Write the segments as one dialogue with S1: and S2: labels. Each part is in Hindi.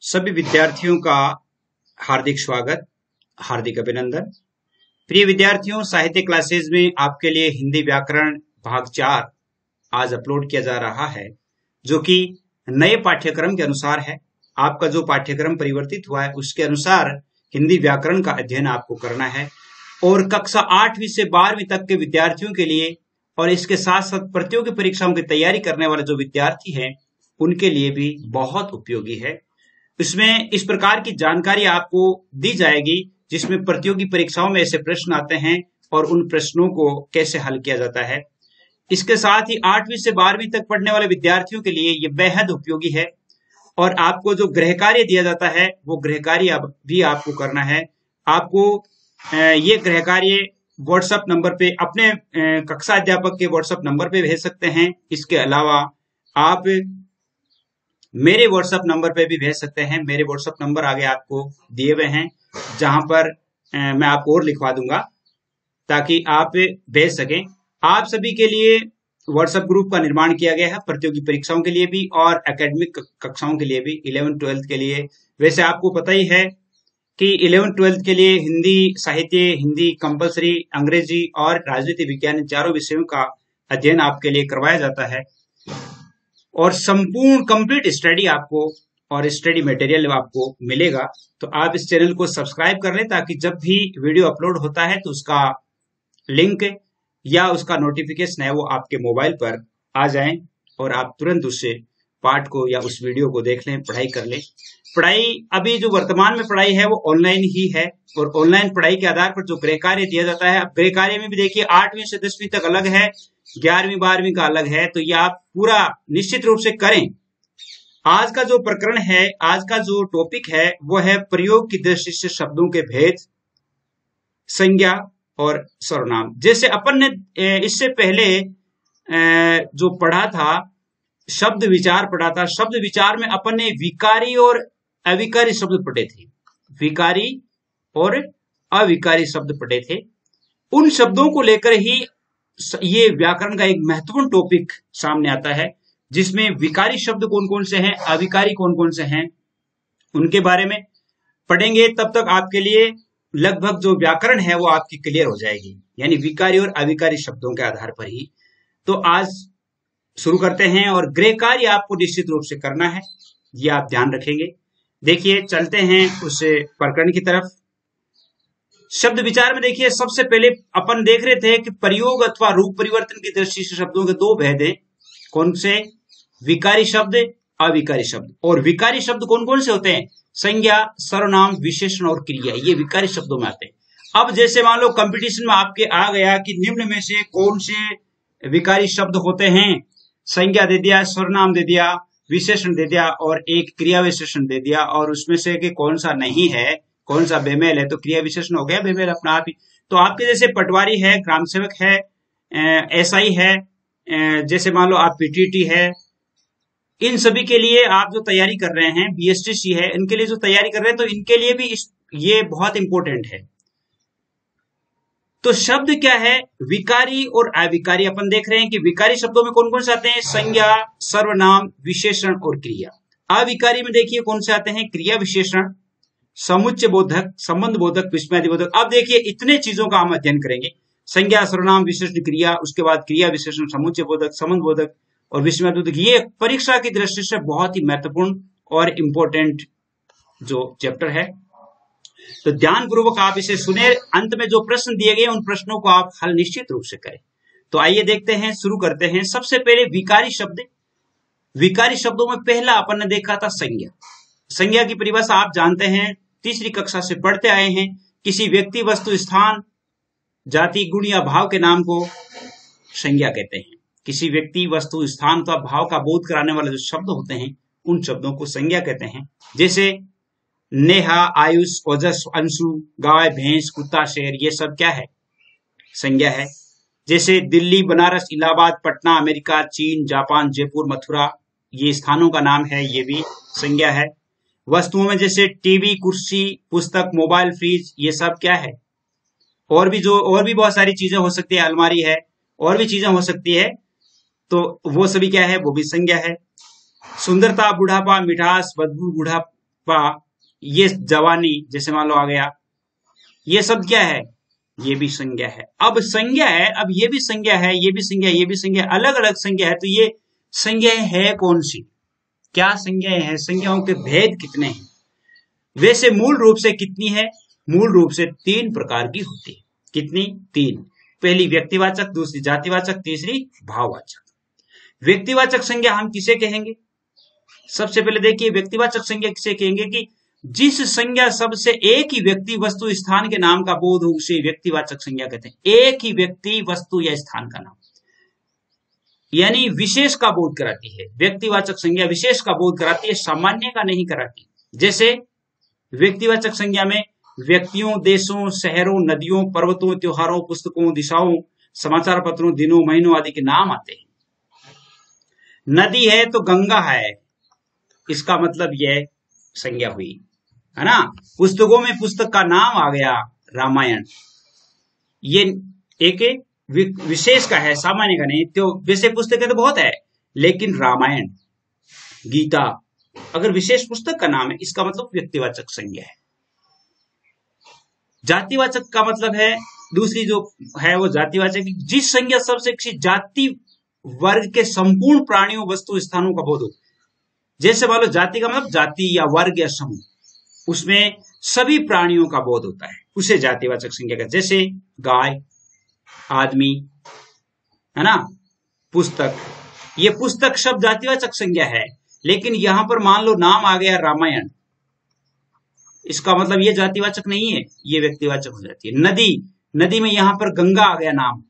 S1: सभी विद्यार्थियों का हार्दिक स्वागत, हार्दिक अभिनंदन। प्रिय विद्यार्थियों, साहित्य क्लासेस में आपके लिए हिंदी व्याकरण भाग 4 आज अपलोड किया जा रहा है, जो कि नए पाठ्यक्रम के अनुसार है। आपका जो पाठ्यक्रम परिवर्तित हुआ है उसके अनुसार हिंदी व्याकरण का अध्ययन आपको करना है और कक्षा 8वीं से 12वीं तक के विद्यार्थियों के लिए और इसके साथ साथ प्रतियोगी परीक्षाओं की तैयारी करने वाले जो विद्यार्थी हैं उनके लिए भी बहुत उपयोगी है। इसमें इस प्रकार की जानकारी आपको दी जाएगी जिसमें प्रतियोगी परीक्षाओं में ऐसे प्रश्न आते हैं और उन प्रश्नों को कैसे हल किया जाता है। इसके साथ ही 8वीं से 12वीं तक पढ़ने वाले विद्यार्थियों के लिए ये बेहद उपयोगी है और आपको जो गृह कार्य दिया जाता है वो गृह कार्य भी आपको करना है। आपको ये गृह कार्य व्हाट्सएप नंबर पे अपने कक्षा अध्यापक के व्हाट्सएप नंबर पे भेज सकते हैं। इसके अलावा आप मेरे व्हाट्सएप नंबर पे भी भेज सकते हैं। मेरे व्हाट्सएप नंबर आगे आपको दिए हुए हैं, जहां पर मैं आपको और लिखवा दूंगा ताकि आप भेज सकें। आप सभी के लिए व्हाट्सएप ग्रुप का निर्माण किया गया है, प्रतियोगी परीक्षाओं के लिए भी और एकेडमिक कक्षाओं के लिए भी, 11th-12th के लिए। वैसे आपको पता ही है कि 11th-12th के लिए हिंदी साहित्य, हिंदी कंपलसरी, अंग्रेजी और राजनीति विज्ञान इन चारों विषयों का अध्ययन आपके लिए करवाया जाता है और संपूर्ण कंप्लीट स्टडी आपको और स्टडी मटेरियल आपको मिलेगा। तो आप इस चैनल को सब्सक्राइब कर लें ताकि जब भी वीडियो अपलोड होता है तो उसका लिंक या उसका नोटिफिकेशन है वो आपके मोबाइल पर आ जाए और आप तुरंत उससे पाठ को या उस वीडियो को देख लें, पढ़ाई कर लें। पढ़ाई अभी जो वर्तमान में पढ़ाई है वो ऑनलाइन ही है और ऑनलाइन पढ़ाई के आधार पर जो गृह कार्य दिया जाता है, अब गृह कार्य में भी देखिए 8वीं से 10वीं तक अलग है, 11वीं 12वीं का अलग है। तो ये आप पूरा निश्चित रूप से करें। आज का जो प्रकरण है, आज का जो टॉपिक है वो है प्रयोग की दृष्टि से शब्दों के भेद, संज्ञा और सर्वनाम। जैसे अपन ने इससे पहले जो पढ़ा था, शब्द विचार पढ़ा था। शब्द विचार में अपन ने विकारी और अविकारी शब्द पढ़े थे, विकारी और अविकारी शब्द पढ़े थे। उन शब्दों को लेकर ही ये व्याकरण का एक महत्वपूर्ण टॉपिक सामने आता है, जिसमें विकारी शब्द कौन कौन से हैं, अविकारी कौन कौन से हैं, उनके बारे में पढ़ेंगे। तब तक आपके लिए लगभग जो व्याकरण है वो आपकी क्लियर हो जाएगी, यानी विकारी और अविकारी शब्दों के आधार पर ही। तो आज शुरू करते हैं और गृह कार्य आपको निश्चित रूप से करना है, ये आप ध्यान रखेंगे। देखिए, चलते हैं उस प्रकरण की तरफ। शब्द विचार में देखिए, सबसे पहले अपन देख रहे थे कि प्रयोग अथवा रूप परिवर्तन की दृष्टि से शब्दों के दो भेद हैं। कौन से? विकारी शब्द, अविकारी शब्द। और विकारी शब्द कौन कौन से होते हैं? संज्ञा, सर्वनाम, विशेषण और क्रिया, ये विकारी शब्दों में आते हैं। अब जैसे मान लो कंपटीशन में आपके आ गया कि निम्न में से कौन से विकारी शब्द होते हैं, संज्ञा दे दिया, सर्वनाम दे दिया, विशेषण दे दिया और एक क्रिया विशेषण दे दिया, और उसमें से कि कौन सा नहीं है, कौन सा बेमेल है, तो क्रिया विशेषण हो गया, बेमेल अपना आप ही। तो आपके जैसे पटवारी है, ग्राम सेवक है, एसआई है, जैसे मान लो आप पीटीटी है, इन सभी के लिए आप जो तैयारी कर रहे हैं, बीएसटीसी है, इनके लिए जो तैयारी कर रहे हैं, तो इनके लिए भी ये बहुत इंपॉर्टेंट है। तो शब्द क्या है? विकारी और अविकारी। अपन देख रहे हैं कि विकारी शब्दों में कौन कौन से आते हैं? संज्ञा, सर्वनाम, विशेषण और क्रिया। अविकारी में देखिए कौन से आते हैं? क्रिया विशेषण, समुच्चय बोधक, संबंध बोधक, विस्मयादि बोधक। अब देखिए इतने चीजों का हम अध्ययन करेंगे, संज्ञा, सर्वनाम, विशेषण, क्रिया, उसके बाद क्रिया विशेषण, समुच्चय बोधक, संबंध बोधक और विस्मयादि बोधक। ये परीक्षा की दृष्टि से बहुत ही महत्वपूर्ण और इंपॉर्टेंट जो चैप्टर है। तो ध्यान पूर्वक आप इसे सुने, अंत में जो प्रश्न दिए गए उन प्रश्नों को आप हल निश्चित रूप से करें। तो आइए देखते हैं, शुरू करते हैं। सबसे पहले विकारी शब्द। विकारी शब्दों में पहला अपन ने देखा था संज्ञा। संज्ञा की परिभाषा आप जानते हैं, तीसरी कक्षा से पढ़ते आए हैं। किसी व्यक्ति, वस्तु, स्थान, जाति, गुण या भाव के नाम को संज्ञा कहते हैं। किसी व्यक्ति, वस्तु, स्थान अथवा भाव का बोध कराने वाले जो शब्द होते हैं उन शब्दों को संज्ञा कहते हैं। जैसे नेहा, आयुष, ओजस, अंशु, गाय, भैंस, कुत्ता, शेर, ये सब क्या है? संज्ञा है। जैसे दिल्ली, बनारस, इलाहाबाद, पटना, अमेरिका, चीन, जापान, जयपुर, मथुरा, ये स्थानों का नाम है, ये भी संज्ञा है। वस्तुओं में जैसे टीवी, कुर्सी, पुस्तक, मोबाइल, फ्रिज, ये सब क्या है? और भी बहुत सारी चीजें हो सकती है, अलमारी है, और भी चीजें हो सकती है, तो वो सभी क्या है? वो भी संज्ञा है। सुंदरता, बुढ़ापा, मिठास, बदबू, ये जवानी जैसे मान लो आ गया, ये शब्द क्या है, ये भी संज्ञा है। अब संज्ञा है, अब ये भी संज्ञा है, ये भी संज्ञा, ये भी संज्ञा, अलग अलग संज्ञा है। तो ये संज्ञाएं है कौन सी, क्या संज्ञाएं हैं, संज्ञाओं के भेद कितने हैं? वैसे मूल रूप से कितनी है, मूल रूप से 3 प्रकार की होती है। कितनी? 3। पहली व्यक्तिवाचक, दूसरी जातिवाचक, तीसरी भाववाचक। व्यक्तिवाचक संज्ञा हम किसे कहेंगे? सबसे पहले देखिए, व्यक्तिवाचक संज्ञा किसे कहेंगे कि जिस संज्ञा शब्द से एक ही व्यक्ति, वस्तु, स्थान के नाम का बोध हो उसे व्यक्तिवाचक संज्ञा कहते हैं। एक ही व्यक्ति, वस्तु या स्थान का नाम, यानी विशेष का बोध कराती है। व्यक्तिवाचक संज्ञा विशेष का बोध कराती है, सामान्य का नहीं कराती। जैसे व्यक्तिवाचक संज्ञा में व्यक्तियों, देशों, शहरों, नदियों, पर्वतों, त्योहारों, पुस्तकों, दिशाओं, समाचार पत्रों, दिनों, महीनों आदि के नाम आते हैं। नदी है तो गंगा है, इसका मतलब यह संज्ञा हुई, है ना। पुस्तकों में पुस्तक का नाम आ गया रामायण, ये एक विशेष का है, सामान्य का नहीं। तो वैसे पुस्तकें तो बहुत है, लेकिन रामायण, गीता अगर विशेष पुस्तक का नाम है, इसका मतलब व्यक्तिवाचक संज्ञा है। जातिवाचक का मतलब है, दूसरी जो है वो जातिवाचक, जिस संज्ञा सबसे किसी जाति वर्ग के संपूर्ण प्राणियों, वस्तु, स्थानों का बोध हो। जैसे मान लो जाति का मतलब जाति या वर्ग या समूह, उसमें सभी प्राणियों का बोध होता है, उसे जातिवाचक संज्ञा कहते हैं। जैसे गाय, आदमी, है ना, पुस्तक। ये पुस्तक शब्द जातिवाचक संज्ञा है, लेकिन यहां पर मान लो नाम आ गया रामायण, इसका मतलब ये जातिवाचक नहीं है, ये व्यक्तिवाचक हो जाती है। नदी, नदी में यहां पर गंगा आ गया नाम,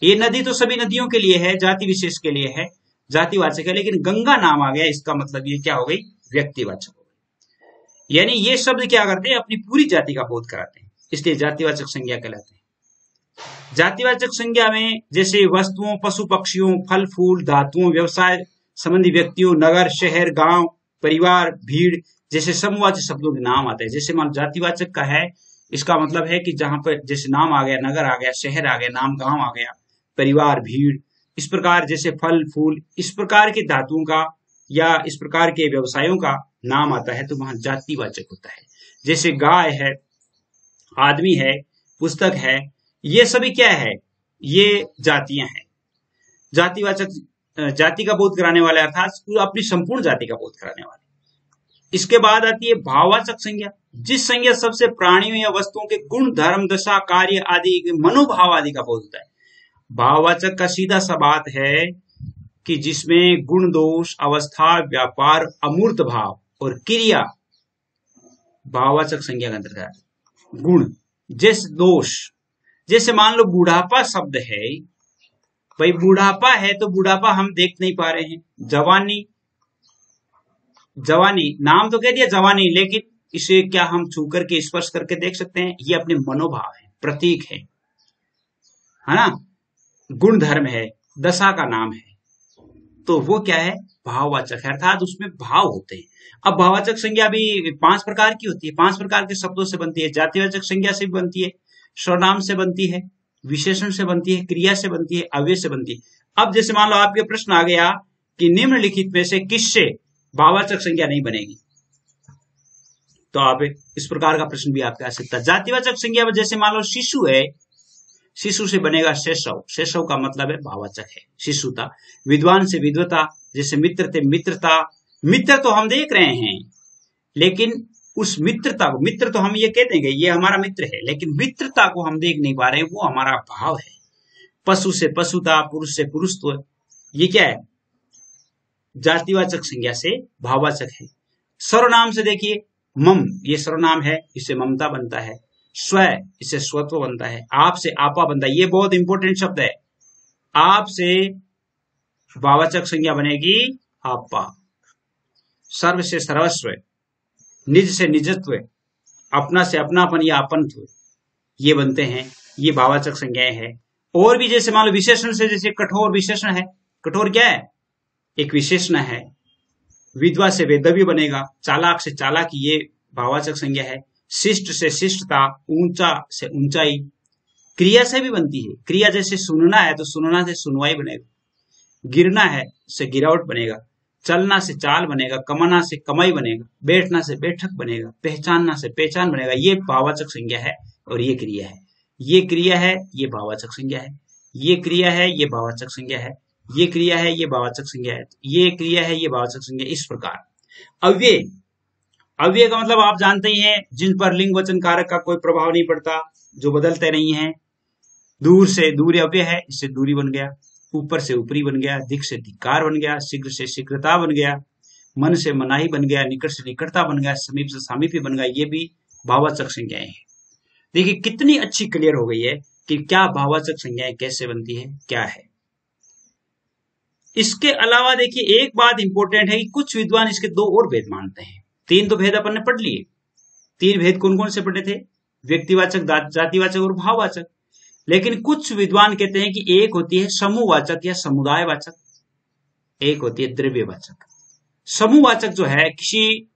S1: ये नदी तो सभी नदियों के लिए है, जाति विशेष के लिए है, जातिवाचक है, लेकिन गंगा नाम आ गया, इसका मतलब ये क्या हो गई, व्यक्तिवाचक हो गई। यानी ये शब्द क्या करते हैं, अपनी पूरी जाति का बोध कराते हैं, इसलिए जातिवाचक संज्ञा कहलाते हैं। जातिवाचक संज्ञा में जैसे वस्तुओं, पशु पक्षियों, फल फूल, धातुओं, व्यवसाय संबंधी व्यक्तियों, नगर, शहर, गांव, परिवार, भीड़ जैसे समूहवाचक शब्दों के नाम आते हैं। जैसे मान जातिवाचक का है, इसका मतलब है कि जहां पर जैसे नाम आ गया, नगर आ गया, शहर आ गया, नाम गांव आ गया, परिवार, भीड़, इस प्रकार जैसे फल फूल, इस प्रकार के धातुओं का या इस प्रकार के व्यवसायों का नाम आता है, तो वहां जातिवाचक होता है। जैसे गाय है, आदमी है, पुस्तक है, ये सभी क्या है, ये जातियां हैं। जातिवाचक जाति का बोध कराने वाले, अर्थात अपनी संपूर्ण जाति का बोध कराने वाले। इसके बाद आती है भाववाचक संज्ञा, जिस संज्ञा सबसे प्राणियों या वस्तुओं के गुण, धर्म, दशा, कार्य आदि, मनोभाव आदि का बोध होता है। भाववाचक का सीधा सा बात है कि जिसमें गुण, दोष, अवस्था, व्यापार, अमूर्त भाव और क्रिया भाववाचक संज्ञा के अंतर्गत है। गुण जैसे दोष, जैसे मान लो बुढ़ापा शब्द है, भाई बुढ़ापा है तो बुढ़ापा हम देख नहीं पा रहे हैं। जवानी, जवानी नाम तो कह दिया जवानी, लेकिन इसे क्या हम छू करके, स्पर्श करके देख सकते हैं? ये अपने मनोभाव है, प्रतीक है ना। गुण धर्म है, दशा का नाम है, तो वो क्या है, भाववाचक है, अर्थात उसमें भाव होते हैं। अब भाववाचक संज्ञा भी 5 प्रकार की होती है, 5 प्रकार के शब्दों से बनती है। जातिवाचक संज्ञा से भी बनती है, सर्वनाम से बनती है, विशेषण से बनती है, क्रिया से बनती है, अव्यय से बनती है। अब जैसे मान लो आपके प्रश्न आ गया कि निम्नलिखित में से किससे भाववाचक संज्ञा नहीं बनेगी, तो आप इस प्रकार का प्रश्न भी आपके आ सकता है। जातिवाचक संज्ञा में जैसे मान लो शिशु है, शिशु से बनेगा शैशव, शैशव का मतलब है भाववाचक है, शिशुता। विद्वान से विद्वता, जैसे मित्र थे मित्रता। मित्र तो हम देख रहे हैं, लेकिन उस मित्रता को, मित्र तो हम ये कह देंगे ये हमारा मित्र है, लेकिन मित्रता को हम देख नहीं पा रहे, वो हमारा भाव है। पशु से पशुता, पुरुष से पुरुषत्व, ये क्या है, जातिवाचक संज्ञा से भाववाचक है। सर्वनाम से देखिए, मम, ये सर्वनाम है, इससे ममता बनता है। स्व, इससे स्वत्व बनता है। आप से आपा बनता है, ये बहुत इंपॉर्टेंट शब्द है। आप से भाववाचक संज्ञा बनेगी आपा। सर्व से सर्वस्व, निज से निजत्व, अपना से अपनापन या अपनत्व, ये बनते हैं, ये भाववाचक संज्ञाएं हैं। और भी जैसे मान लो विशेषण से, जैसे कठोर विशेषण है, कठोर क्या है, एक विशेषण है। विधवा से वेदव्य बनेगा, चालाक से चालाकी, ये भाववाचक संज्ञा है। शिष्ट से शिष्टता, ऊंचा से ऊंचाई। क्रिया से भी बनती है, क्रिया जैसे सुनना है तो सुनना से सुनवाई बनेगा। गिरना है से गिरावट बनेगा। चलना से चाल बनेगा, कमाना से कमाई बनेगा, बैठना से बैठक बनेगा, पहचानना से पहचान बनेगा। ये भाववाचक संज्ञा है और ये क्रिया है। ये क्रिया है, ये भाववाचक संज्ञा है। ये क्रिया है, ये भाववाचक संज्ञा है। ये क्रिया है, ये भाववाचक संज्ञा है। ये क्रिया है, ये भाववाचक संज्ञा। इस प्रकार अव्यय, अव्यय का मतलब आप जानते ही हैं, जिन पर लिंग वचन कारक का कोई प्रभाव नहीं पड़ता, जो बदलते नहीं है। दूर से दूर अव्यय है, इससे दूरी बन गया। ऊपर से ऊपरी बन गया, दिक से धिक्कार बन गया, शीघ्र से शीघ्रता बन गया, मन से मनाही बन गया, निकट से निकटता बन गया, समीप से सामीप्य बन गया। ये भी भाववाचक संज्ञाएं हैं। देखिए कितनी अच्छी क्लियर हो गई है कि क्या भाववाचक संज्ञाएं कैसे बनती है, क्या है। इसके अलावा देखिए एक बात इंपॉर्टेंट है कि कुछ विद्वान इसके दो और भेद मानते हैं। तीन तो भेद अपन ने पढ़ लिए। तीन भेद कौन कौन से पढ़े थे? व्यक्तिवाचक, जातिवाचक और भाववाचक। लेकिन कुछ विद्वान कहते हैं कि एक होती है समूहवाचक या समुदायवाचक, एक होती है द्रव्यवाचक। समूहवाचक जो है किसी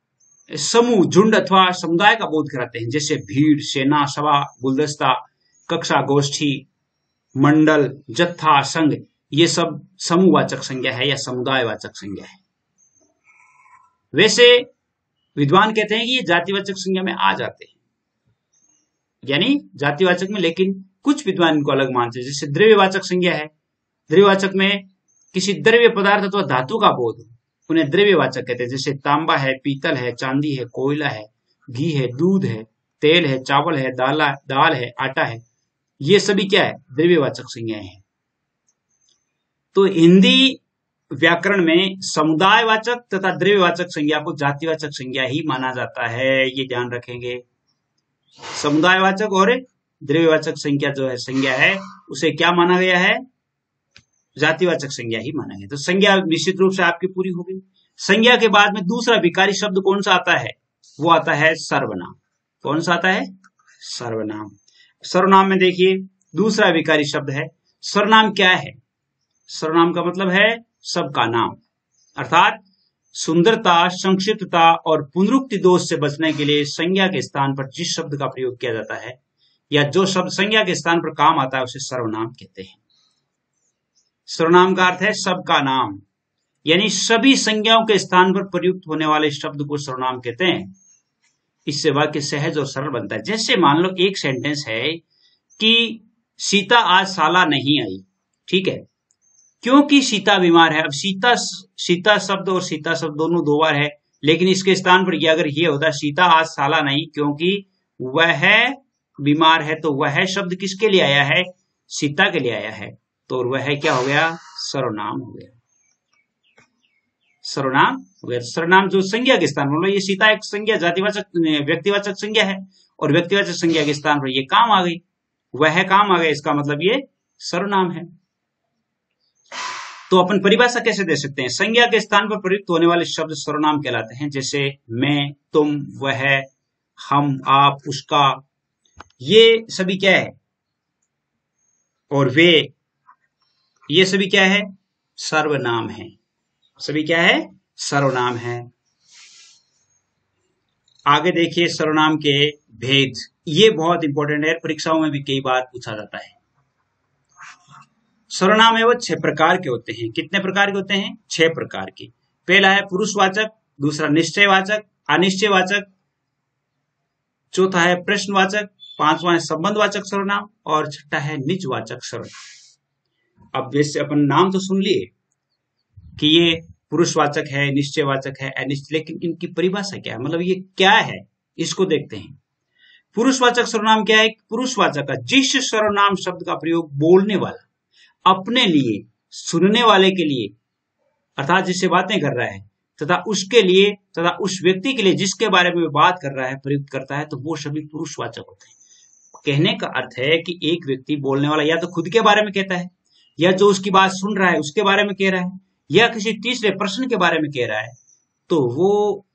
S1: समूह, झुंड अथवा समुदाय का बोध कराते हैं, जैसे भीड़, सेना, सभा, गुलदस्ता, कक्षा, गोष्ठी, मंडल, जत्था, संघ। ये सब समूहवाचक संज्ञा है या समुदायवाचक संज्ञा है। वैसे विद्वान कहते हैं कि ये जातिवाचक संज्ञा में आ जाते हैं, यानी जातिवाचक में। लेकिन कुछ विद्वान इनको अलग मानते हैं। जैसे द्रव्यवाचक संज्ञा है, द्रव्यवाचक में किसी द्रव्य पदार्थ अथवा धातु का बोध, उन्हें द्रव्यवाचक कहते हैं। जैसे तांबा है, पीतल है, चांदी है, कोयला है, घी है, दूध है, तेल है, चावल है, दाल है, आटा है। ये सभी क्या है? द्रव्यवाचक संज्ञाएं हैं। तो हिंदी व्याकरण में समुदायवाचक तथा द्रव्यवाचक संज्ञा को जातिवाचक संज्ञा ही माना जाता है, ये ध्यान रखेंगे। समुदायवाचक और द्रव्यवाचक संज्ञा है उसे क्या माना गया है? जातिवाचक संज्ञा ही माना गया। तो संज्ञा निश्चित रूप से आपकी पूरी हो गई। संज्ञा के बाद में दूसरा विकारी शब्द कौन सा आता है? वो आता है सर्वनाम। कौन सा आता है? सर्वनाम। सर्वनाम में देखिए दूसरा विकारी शब्द है। सर्वनाम क्या है? सर्वनाम का मतलब है सबका नाम, अर्थात सुंदरता, संक्षिप्तता और पुनरुक्ति दोष से बचने के लिए संज्ञा के स्थान पर जिस शब्द का प्रयोग किया जाता है या जो शब्द संज्ञा के स्थान पर काम आता है उसे सर्वनाम कहते हैं। सर्वनाम का अर्थ है सबका नाम, यानी सभी संज्ञाओं के स्थान पर प्रयुक्त होने वाले शब्द को सर्वनाम कहते हैं। इससे वाक्य सहज और सरल बनता है। जैसे मान लो एक सेंटेंस है कि सीता आज साला नहीं आई, ठीक है, क्योंकि सीता बीमार है। अब सीता शब्द और सीता शब्द दोनों दो बार है, लेकिन इसके स्थान पर अगर ये होता सीता आज साला नहीं क्योंकि वह बीमार है, तो वह शब्द किसके लिए आया है? सीता के लिए आया है। तो वह क्या हो गया? सर्वनाम हो गया। सर्वनाम हो गया। सर्वनाम जो संज्ञा के स्थान पर, ये सीता एक संज्ञा जातिवाचक व्यक्तिवाचक संज्ञा है और व्यक्तिवाचक संज्ञा के स्थान पर ये काम आ गई, वह काम आ गया, इसका मतलब ये सर्वनाम है। तो अपन परिभाषा कैसे दे सकते हैं? संज्ञा के स्थान पर प्रयुक्त होने वाले शब्द सर्वनाम कहलाते हैं। जैसे मैं, तुम, वह, हम, आप, उसका, ये सभी क्या है? और वे, ये सभी क्या है? सर्वनाम है। सभी क्या है? सर्वनाम है। आगे देखिए सर्वनाम के भेद, ये बहुत इंपॉर्टेंट है, परीक्षाओं में भी कई बार पूछा जाता है। सर्वनाम है वो 6 प्रकार के होते हैं। कितने प्रकार के होते हैं? 6 प्रकार के। पहला है पुरुषवाचक, दूसरा निश्चयवाचक, अनिश्चयवाचक, चौथा है प्रश्नवाचक, पांचवा है संबंधवाचक सर्वनाम और छठा है निजवाचक सर्वनाम। अब जैसे अपन नाम तो सुन लिए कि ये पुरुषवाचक है, निश्चयवाचक है, अनिश्चय, लेकिन इनकी परिभाषा क्या है, मतलब ये क्या है, इसको देखते हैं। पुरुषवाचक सर्वनाम क्या है? पुरुषवाचक का जिस सर्वनाम शब्द का प्रयोग बोलने वाला अपने लिए, सुनने वाले के लिए, अर्थात जिससे बातें कर रहा है, तथा उसके लिए तथा उस व्यक्ति के लिए जिसके बारे में बात कर रहा है प्रयुक्त करता है, तो वो सभी पुरुषवाचक होते हैं। कहने का अर्थ है कि एक व्यक्ति बोलने वाला या तो खुद के बारे में कहता है, या जो उसकी बात सुन रहा है उसके बारे में कह रहा है, या किसी तीसरे पर्सन के बारे में कह रहा है, तो वो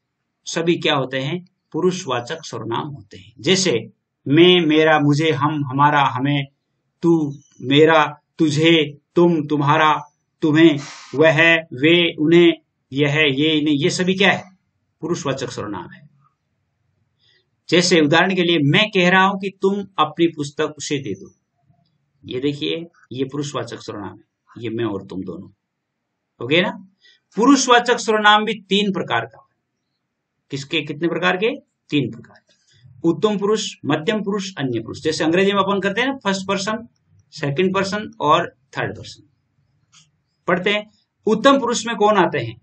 S1: सभी क्या होते हैं? पुरुषवाचक सर्वनाम होते हैं। जैसे मैं, मेरा, मुझे, हम, हमारा, हमें, तू, मेरा, तुझे, तुम, तुम्हारा, तुम्हें, वह, वे, उन्हें, यह, ये, इन्हें, ये सभी क्या है? पुरुषवाचक सर्वनाम है। जैसे उदाहरण के लिए मैं कह रहा हूं कि तुम अपनी पुस्तक उसे दे दो, ये देखिए ये पुरुषवाचक सर्वनाम है, ये मैं और तुम दोनों हो गए ना। पुरुषवाचक सर्वनाम भी 3 प्रकार का। किसके कितने प्रकार के? 3 प्रकार। उत्तम पुरुष, मध्यम पुरुष, अन्य पुरुष। जैसे अंग्रेजी में अपन करते हैं ना, फर्स्ट पर्सन, सेकंड पर्सन और थर्ड पर्सन। पढ़ते हैं। उत्तम पुरुष में कौन आते हैं?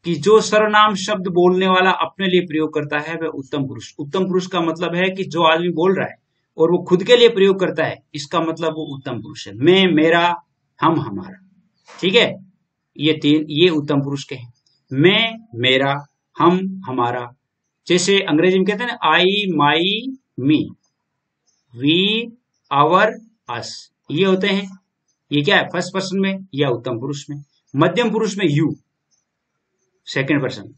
S1: कि जो सर्वनाम शब्द बोलने वाला अपने लिए प्रयोग करता है वह उत्तम पुरुष। उत्तम पुरुष का मतलब है कि जो आदमी बोल रहा है और वो खुद के लिए प्रयोग करता है, इसका मतलब वो उत्तम पुरुष है। मैं, मेरा, हम, हमारा। ठीक है, ये उत्तम पुरुष के हैं। मैं, मेरा, हम, हमारा। जैसे अंग्रेजी में कहते हैं ना, आई, माई, मी, वी, आवर, अस, ये होते हैं। ये क्या है? फर्स्ट पर्सन में या उत्तम पुरुष में। मध्यम पुरुष में यू, सेकंड पर्सन।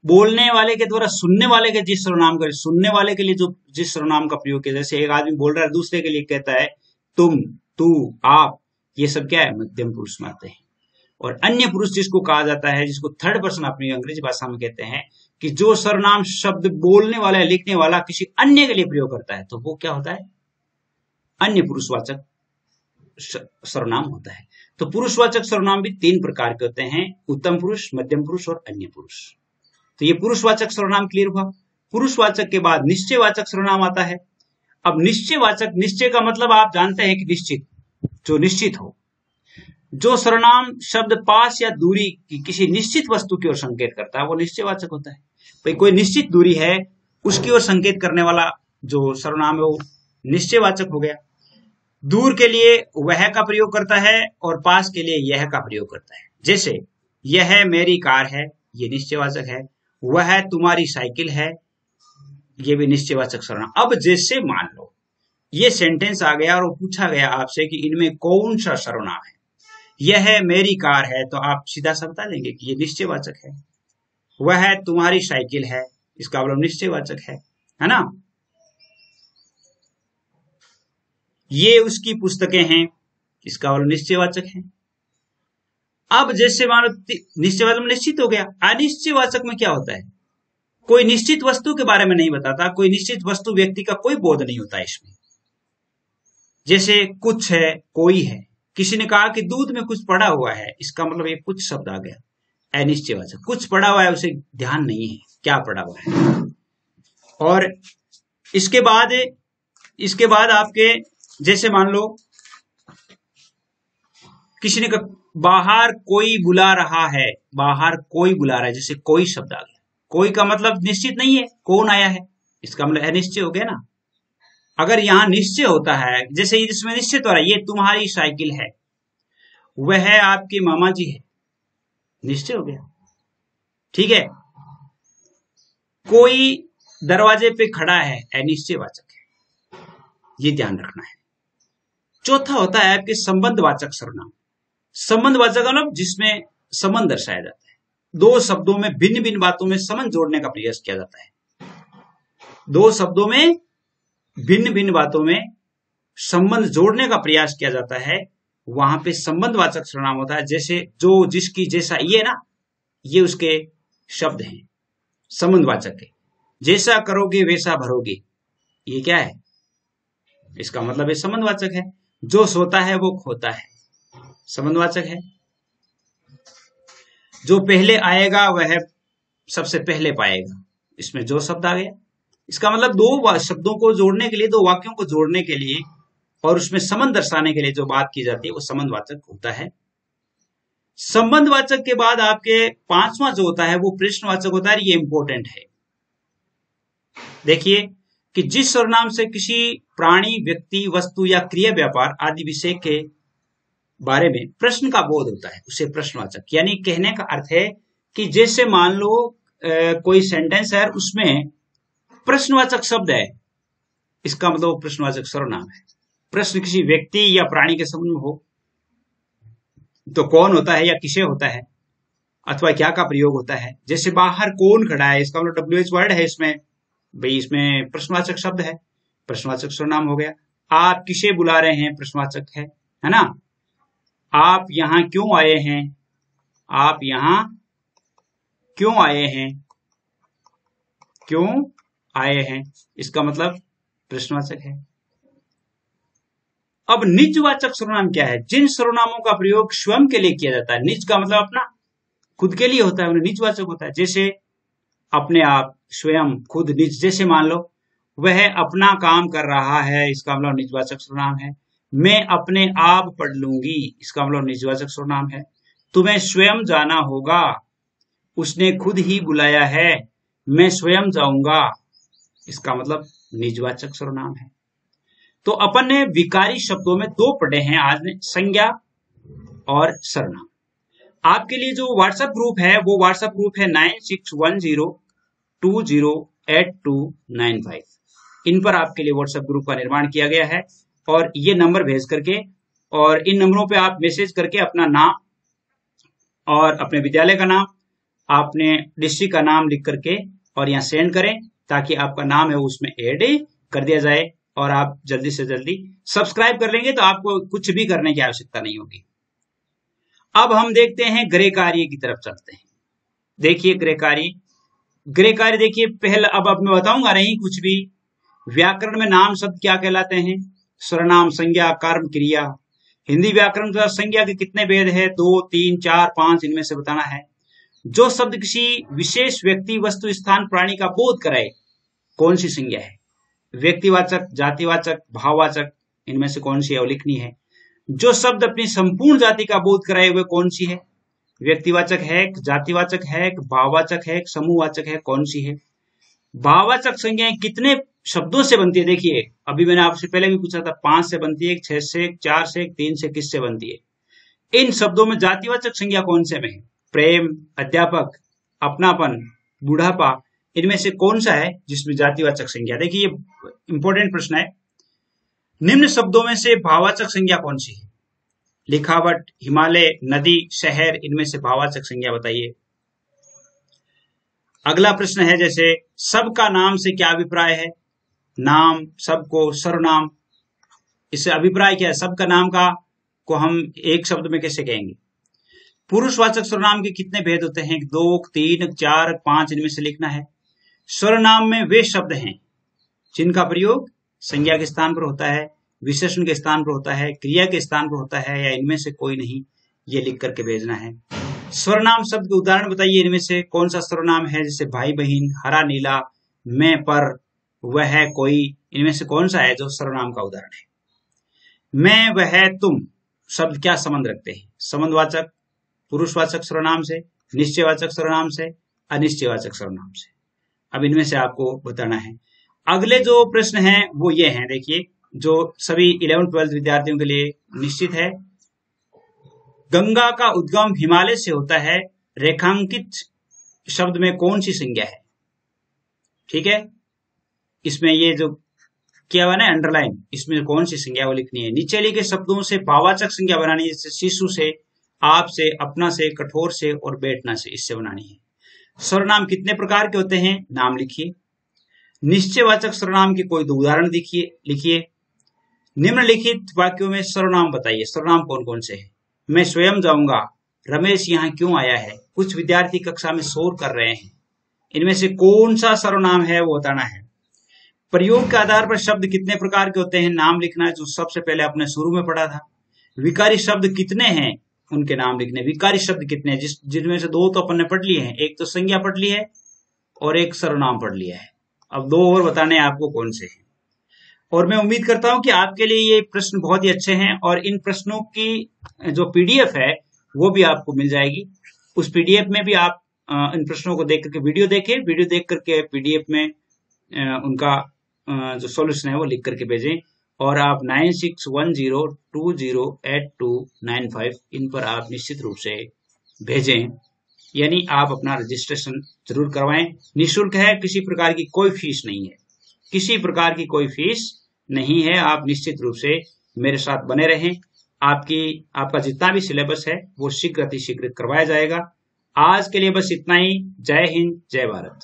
S1: बोलने वाले के द्वारा सुनने वाले के जिस सर्वनाम का, सुनने वाले के लिए जो जिस सर्वनाम का प्रयोग किया, जैसे एक आदमी बोल रहा है दूसरे के लिए कहता है तुम, तू, आप, ये सब क्या है? मध्यम पुरुष में आते हैं। और अन्य पुरुष जिसको कहा जाता है, जिसको थर्ड पर्सन अपनी अंग्रेजी भाषा में कहते हैं, कि जो सर्वनाम शब्द बोलने वाला, लिखने वाला किसी अन्य के लिए प्रयोग करता है, तो वो क्या होता है? अन्य पुरुषवाचक सर्वनाम होता है। तो पुरुषवाचक सर्वनाम भी 3 प्रकार के होते हैं, उत्तम पुरुष, मध्यम पुरुष और अन्य पुरुष। तो ये पुरुषवाचक सर्वनाम क्लियर हुआ। पुरुषवाचक के बाद निश्चयवाचक सर्वनाम आता है। अब निश्चयवाचक, निश्चय का मतलब आप जानते हैं कि निश्चित, जो निश्चित हो। जो सर्वनाम शब्द पास या दूरी की किसी निश्चित वस्तु की ओर संकेत करता है वो निश्चयवाचक होता है। भाई कोई निश्चित दूरी है, उसकी ओर संकेत करने वाला जो सर्वनाम है वो निश्चयवाचक हो गया। दूर के लिए वह का प्रयोग करता है और पास के लिए यह का प्रयोग करता है। जैसे यह मेरी कार है, ये निश्चयवाचक है। वह तुम्हारी साइकिल है, ये भी निश्चयवाचक सर्वनाम। अब जैसे मान लो ये सेंटेंस आ गया और पूछा गया आपसे कि इनमें कौन सा सर्वनाम है। यह मेरी कार है, तो आप सीधा सा बता देंगे कि ये निश्चयवाचक है। वह तुम्हारी साइकिल है, इसका मतलब निश्चयवाचक है ना। ये उसकी पुस्तकें हैं, इसका मतलब निश्चयवाचक है। अब जैसे मानो निश्चयवाचक में निश्चित हो गया। अनिश्चयवाचक में क्या होता है? कोई निश्चित वस्तु के बारे में नहीं बताता, कोई निश्चित वस्तु व्यक्ति का कोई बोध नहीं होता इसमें। जैसे कुछ है, कोई है। किसी ने कहा कि दूध में कुछ पड़ा हुआ है, इसका मतलब ये कुछ शब्द आ गया, अनिश्चयवाचक। कुछ पड़ा हुआ है, उसे ध्यान नहीं है क्या पड़ा हुआ है। और इसके बाद आपके जैसे मान लो किसी ने कहा बाहर कोई बुला रहा है, बाहर कोई बुला रहा है, जैसे कोई शब्द आ गया। कोई का मतलब निश्चित नहीं है, कौन आया है, इसका मतलब अनिश्चय हो गया ना। अगर यहां निश्चय होता है, जैसे इसमें निश्चित हो रहा है, ये तुम्हारी साइकिल है, वह आपके मामा जी है, निश्चय हो गया। ठीक है। कोई दरवाजे पे खड़ा है, अनिश्चयवाचक है, ये ध्यान रखना है। चौथा होता है आपके संबंधवाचक सर्वनाम। संबंधवाचक मतलब जिसमें संबंध दर्शाया जाता है। दो शब्दों में भिन्न भिन्न बातों में संबंध जोड़ने का प्रयास किया जाता है। दो शब्दों में भिन्न भिन्न बातों में संबंध जोड़ने का प्रयास किया जाता है, वहां पे संबंधवाचक सर्वनाम होता है। जैसे जो, जिसकी, जैसा, ये ना, ये उसके शब्द हैं संबंधवाचक के। जैसा करोगे वैसा भरोगे, ये क्या है, इसका मतलब ये संबंधवाचक है। जो सोता है वो खोता है, संबंधवाचक है। जो पहले आएगा वह सबसे पहले पाएगा, इसमें जो शब्द आ गया। इसका मतलब दो शब्दों को जोड़ने के लिए, दो वाक्यों को जोड़ने के लिए और उसमें संबंध दर्शाने के लिए जो बात की जाती है वो संबंधवाचक होता है। संबंधवाचक के बाद आपके पांचवा जो होता है वो प्रश्नवाचक होता है। ये इंपॉर्टेंट है। देखिए कि जिस सर्वनाम से किसी प्राणी, व्यक्ति, वस्तु या क्रिया, व्यापार आदि विषय के बारे में प्रश्न का बोध होता है, उसे प्रश्नवाचक। यानी कहने का अर्थ है कि जैसे मान लो कोई सेंटेंस है, उसमें प्रश्नवाचक शब्द है, इसका मतलब प्रश्नवाचक सर्वनाम है। प्रश्न किसी व्यक्ति या प्राणी के संबंध में हो तो कौन होता है या किसे होता है अथवा क्या का प्रयोग होता है। जैसे बाहर कौन खड़ा है, इसका मतलब WH वर्ड है इसमें, भाई इसमें प्रश्नवाचक शब्द है, प्रश्नवाचक सर्वनाम हो गया। आप किसे बुला रहे हैं, प्रश्नवाचक है ना। आप यहां क्यों आए हैं, आप यहां क्यों आए हैं, क्यों आए हैं, इसका मतलब प्रश्नवाचक है। अब निजवाचक सर्वनाम क्या है? जिन सर्वनामों का प्रयोग स्वयं के लिए किया जाता है। निज का मतलब अपना, खुद के लिए होता है, उन्हें निजवाचक होता है। जैसे अपने आप, स्वयं, खुद, निज। जैसे मान लो वह अपना काम कर रहा है, इसका मतलब निजवाचक सर्वनाम है। मैं अपने आप पढ़ लूंगी, इसका मतलब निजवाचक सर्वनाम है। तुम्हें स्वयं जाना होगा, उसने खुद ही बुलाया है। मैं स्वयं जाऊंगा, इसका मतलब निजवाचक सर्वनाम है। तो अपन ने विकारी शब्दों में दो पढ़े हैं आज ने, संज्ञा और सर्वनाम। आपके लिए जो व्हाट्सएप ग्रुप है वो व्हाट्सएप ग्रुप है 9610208295। इन पर आपके लिए व्हाट्सएप ग्रुप का निर्माण किया गया है और ये नंबर भेज करके और इन नंबरों पे आप मैसेज करके अपना नाम और अपने विद्यालय का नाम, आपने डिस्ट्रिक्ट का नाम लिख करके और यहाँ सेंड करें, ताकि आपका नाम है उसमें ऐड कर दिया जाए और आप जल्दी से जल्दी सब्सक्राइब कर लेंगे तो आपको कुछ भी करने की आवश्यकता नहीं होगी। अब हम देखते हैं गृह कार्य की तरफ चलते हैं। देखिए गृह कार्य देखिए पहले, अब मैं बताऊंगा नहीं कुछ भी। व्याकरण में नाम शब्द क्या कहलाते हैं? सर्वनाम, संज्ञा, कर्म, क्रिया। हिंदी व्याकरण का संज्ञा के कितने भेद है? 2, 3, 4, 5, इनमें से बताना है। जो शब्द किसी विशेष व्यक्ति, वस्तु, स्थान, प्राणी का बोध कराए, कौन सी संज्ञा है? व्यक्तिवाचक, जातिवाचक, भाववाचक, इनमें से कौन सी है वो लिखनी है। जो शब्द अपनी संपूर्ण जाति का बोध कराए हुए कौन सी है? व्यक्तिवाचक है, जातिवाचक है, भाववाचक है, समूहवाचक है, कौन सी है? भाववाचक संज्ञाएं कितने शब्दों से बनती है? देखिए अभी मैंने आपसे पहले भी पूछा था, 5 से बनती है, 6 से, 4 से, 3 से, किससे बनती है? इन शब्दों में जातिवाचक संज्ञा कौन से में है? प्रेम, अध्यापक, अपनापन, बुढ़ापा, इनमें से कौन सा है जिसमें जातिवाचक संज्ञा? देखिए ये इंपॉर्टेंट प्रश्न है। निम्न शब्दों में से भाववाचक संज्ञा कौन सी है? लिखावट, हिमालय, नदी, शहर, इनमें से भाववाचक संज्ञा बताइए। अगला प्रश्न है जैसे सबका नाम से क्या अभिप्राय है? नाम, सबको, सर्वनाम, इससे अभिप्राय क्या है? सबका नाम का को हम एक शब्द में कैसे कहेंगे? पुरुषवाचक सर्वनाम के कितने भेद होते हैं? 2, 3, 4, 5, इनमें से लिखना है। सर्वनाम में वे शब्द हैं जिनका प्रयोग संज्ञा के स्थान पर होता है, विशेषण के स्थान पर होता है, क्रिया के स्थान पर होता है, या इनमें से कोई नहीं, ये लिख करके भेजना है। सर्वनाम शब्द के उदाहरण बताइए, इनमें से कौन सा सर्वनाम है? जैसे भाई बहन, हरा नीला, मैं, पर, वह, कोई, इनमें से कौन सा है जो सर्वनाम का उदाहरण है? मैं, वह, तुम शब्द क्या संबंध रखते हैं? संबंधवाचक, पुरुषवाचक सर्वनाम से, निश्चयवाचक सर्वनाम से, अनिश्चयवाचक सर्वनाम से। अब इनमें से आपको बताना है। अगले जो प्रश्न हैं वो ये हैं, देखिए जो सभी 11th 12th विद्यार्थियों के लिए निश्चित है। गंगा का उद्गम हिमालय से होता है, रेखांकित शब्द में कौन सी संज्ञा है? ठीक है, इसमें ये जो किया हुआ ना अंडरलाइन, इसमें कौन सी संज्ञा वो लिखनी है। नीचे लिखे शब्दों से भाववाचक संज्ञा बनानी है, जैसे शिशु से, आप से, अपना से, कठोर से और बैठना से, इससे बनानी है। सर्वनाम कितने प्रकार के होते हैं? नाम लिखिए। निश्चयवाचक सर्वनाम के कोई दो उदाहरण लिखिए। निम्नलिखित वाक्यों में सर्वनाम बताइए। सर्वनाम कौन कौन से हैं? मैं स्वयं जाऊंगा, रमेश यहाँ क्यों आया है, कुछ विद्यार्थी कक्षा में शोर कर रहे हैं, इनमें से कौन सा सर्वनाम है वो बताना है। प्रयोग के आधार पर शब्द कितने प्रकार के होते हैं? नाम लिखना है, जो सबसे पहले आपने शुरू में पढ़ा था। विकारी शब्द कितने हैं? उनके नाम लिखने। विकारी शब्द कितने हैं? जिनमें से 2 तो अपन ने पढ़ लिए हैं, एक तो संज्ञा पढ़ ली है और एक सर्वनाम पढ़ लिया है। अब 2 और बताने हैं आपको कौन से हैं। और मैं उम्मीद करता हूं कि आपके लिए ये प्रश्न बहुत ही अच्छे हैं और इन प्रश्नों की जो पीडीएफ है वो भी आपको मिल जाएगी। उस पीडीएफ में भी आप इन प्रश्नों को देख करके वीडियो देख करके पीडीएफ में उनका जो सॉल्यूशन है वो लिख करके भेजें। और आप 9610208295 इन पर आप निश्चित रूप से भेजें, यानी आप अपना रजिस्ट्रेशन जरूर करवाएं। निःशुल्क है, किसी प्रकार की कोई फीस नहीं है, किसी प्रकार की कोई फीस नहीं है। आप निश्चित रूप से मेरे साथ बने रहें। आपका जितना भी सिलेबस है वो शीघ्र अतिशीघ्र करवाया जाएगा। आज के लिए बस इतना ही। जय हिंद, जय भारत।